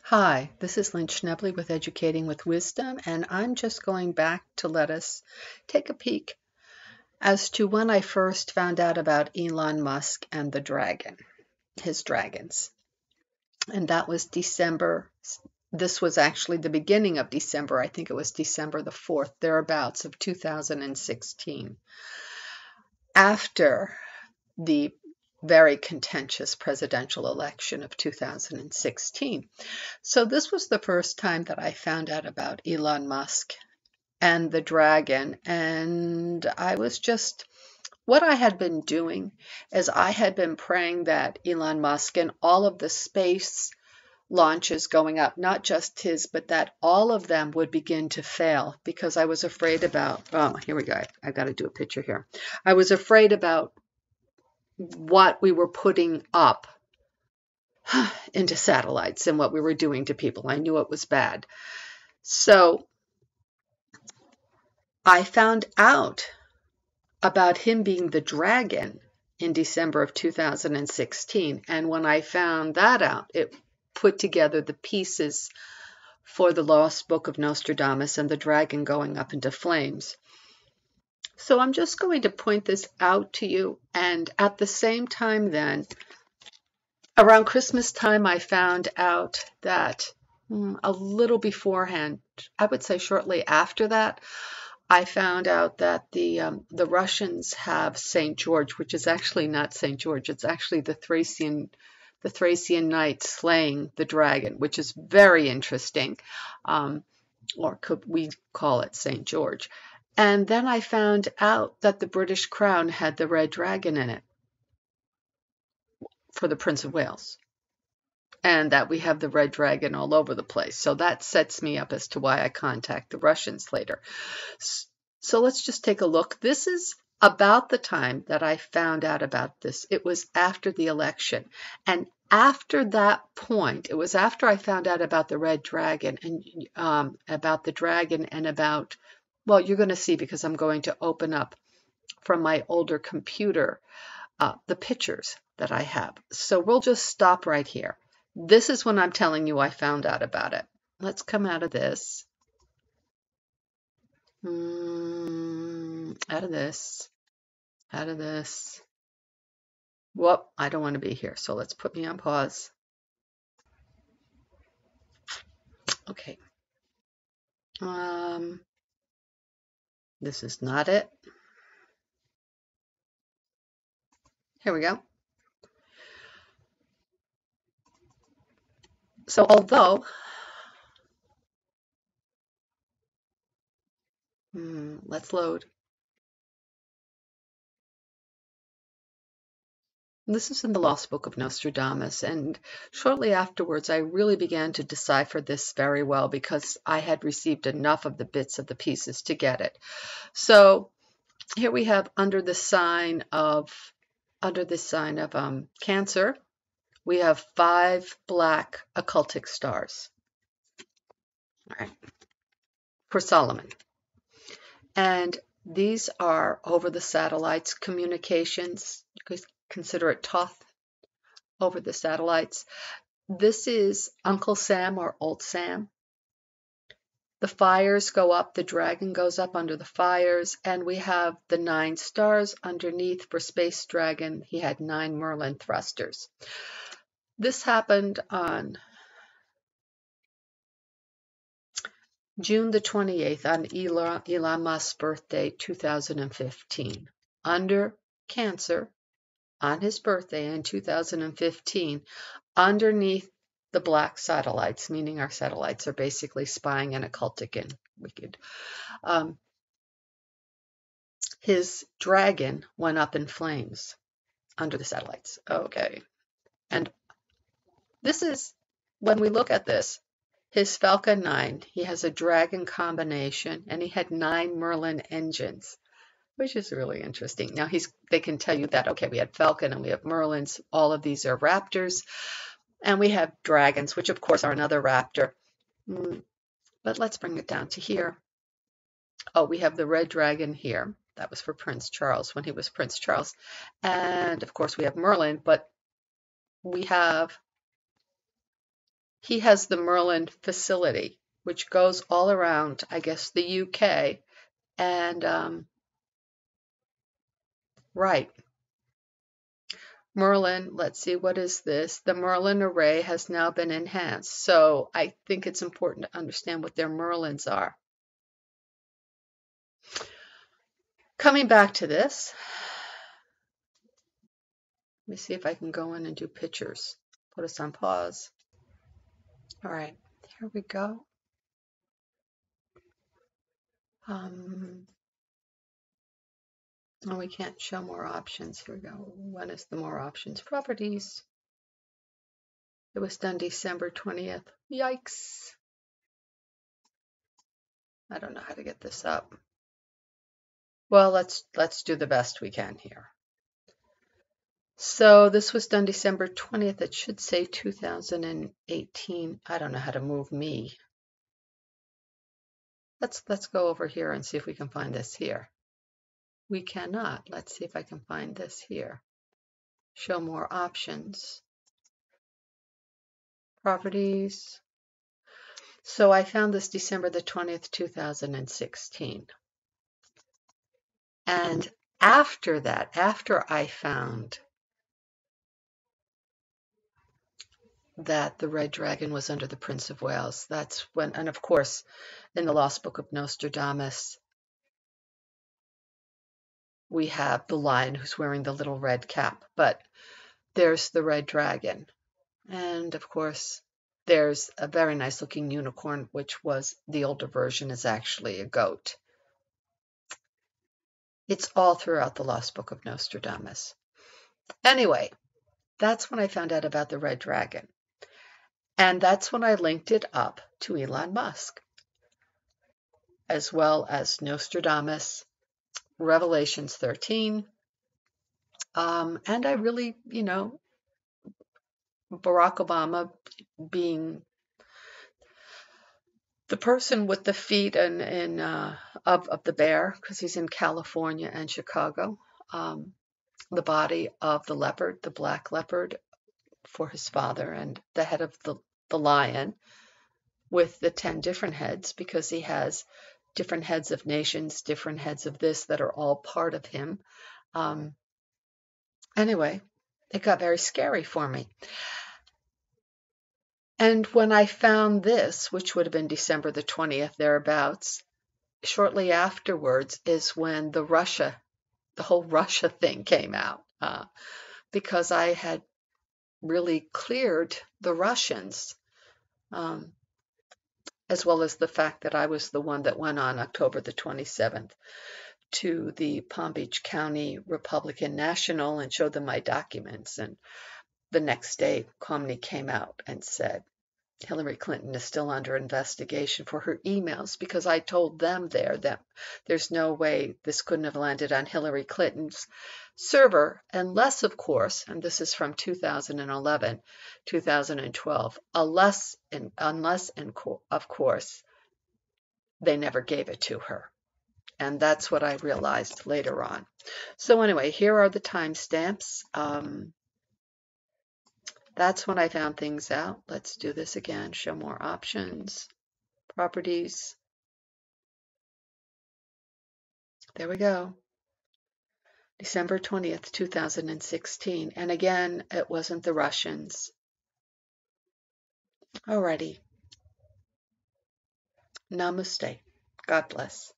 Hi, this is Lynn Schnebley with Educating with Wisdom, and I'm just going back to let us take a peek as to when I first found out about Elon Musk and the dragon, his dragons. And that was December. This was actually the beginning of December. I think it was December the 4th, thereabouts of 2016. After the very contentious presidential election of 2016. So this was the first time that I found out about Elon Musk and the dragon, and I was just, what I had been doing is I had been praying that Elon Musk and all of the space launches going up, not just his, but that all of them would begin to fail because I was afraid about, oh, here we go. I've got to do a picture here. I was afraid about what we were putting up into satellites and what we were doing to people. I knew it was bad. So I found out about him being the dragon in December of 2016. And when I found that out, it put together the pieces for the Lost Book of Nostradamus and the dragon going up into flames. So I'm just going to point this out to you. And at the same time then, around Christmas time, I found out that a little beforehand, I would say shortly after that, I found out that the Russians have St. George, which is actually not St. George. It's actually the Thracian Knight slaying the dragon, which is very interesting, or could we call it St. George? And then I found out that the British crown had the red dragon in it for the Prince of Wales, and that we have the red dragon all over the place. So that sets me up as to why I contact the Russians later. So let's just take a look. This is about the time that I found out about this. It was after the election. And after that point, it was after I found out about the red dragon and about the dragon and about, well, you're going to see because I'm going to open up from my older computer the pictures that I have. So we'll just stop right here. This is when I'm telling you I found out about it. Let's come out of this. Out of this. Out of this. Whoop, I don't want to be here. So let's put me on pause. Okay. This is not it. Here we go. So although let's load. This is in the Lost Book of Nostradamus, and shortly afterwards I really began to decipher this very well because I had received enough of the bits of the pieces to get it. So here we have under the sign of Cancer, we have 5 black occultic stars. All right, for Solomon. And these are over the satellites communications. You could consider it Thoth over the satellites. This is Uncle Sam or Old Sam. The fires go up, the dragon goes up under the fires, and we have the 9 stars underneath for Space Dragon. He had 9 Merlin thrusters. This happened on June the 28th on Elon Musk's birthday, 2015. Under Cancer, on his birthday in 2015, underneath the black satellites, meaning our satellites are basically spying and occultic and wicked. His dragon went up in flames under the satellites. Okay. And this is, when we look at this, his Falcon 9, he has a dragon combination, and he had 9 Merlin engines, which is really interesting. Now they can tell you that, okay, we had Falcon and we have Merlins. All of these are raptors. And we have dragons, which of course are another raptor. But let's bring it down to here. Oh, we have the red dragon here. That was for Prince Charles when he was Prince Charles. And of course we have Merlin, but we have he has the Merlin facility, which goes all around, I guess, the UK. And right, Merlin, let's see, what is this? The Merlin array has now been enhanced. So I think it's important to understand what their Merlins are. Coming back to this, let me see if I can go in and do pictures. Put us on pause. All right, here we go. Oh, we can't show more options. Here we go. When is the more options? Properties. It was done December 20th. Yikes. I don't know how to get this up. Well, let's do the best we can here. So this was done December 20th. It should say 2018. I don't know how to move me. Let's go over here and see if we can find this here. We cannot. Let's see if I can find this here. Show more options. Properties. So I found this December the 20th, 2016. And after that, after I found that the red dragon was under the Prince of Wales, that's when, and of course, in the Lost Book of Nostradamus, we have the lion who's wearing the little red cap, but there's the red dragon. And of course, there's a very nice looking unicorn, which was the older version, is actually a goat. It's all throughout the Lost Book of Nostradamus. Anyway, that's when I found out about the red dragon. And that's when I linked it up to Elon Musk, as well as Nostradamus, Revelations 13. And I really, Barack Obama being the person with the feet of the bear, because he's in California and Chicago, the body of the leopard, the black leopard, for his father, and the head of the lion with the 10 different heads, because he has different heads of nations, different heads of this that are all part of him. Anyway, it got very scary for me. And when I found this, which would have been December the 20th, thereabouts, shortly afterwards is when the whole Russia thing came out, because I had really cleared the Russians, as well as the fact that I was the one that went on October the 27th to the Palm Beach County Republican National and showed them my documents. And the next day, Comey came out and said, Hillary Clinton is still under investigation for her emails, because I told them that there's no way this couldn't have landed on Hillary Clinton's server, unless, of course, and this is from 2011, 2012, unless, of course, they never gave it to her. And that's what I realized later on. So anyway, here are the timestamps. That's when I found things out. Let's do this again. Show more options. Properties. There we go. December 20th, 2016. And again, it wasn't the Russians. Alrighty. Namaste. God bless.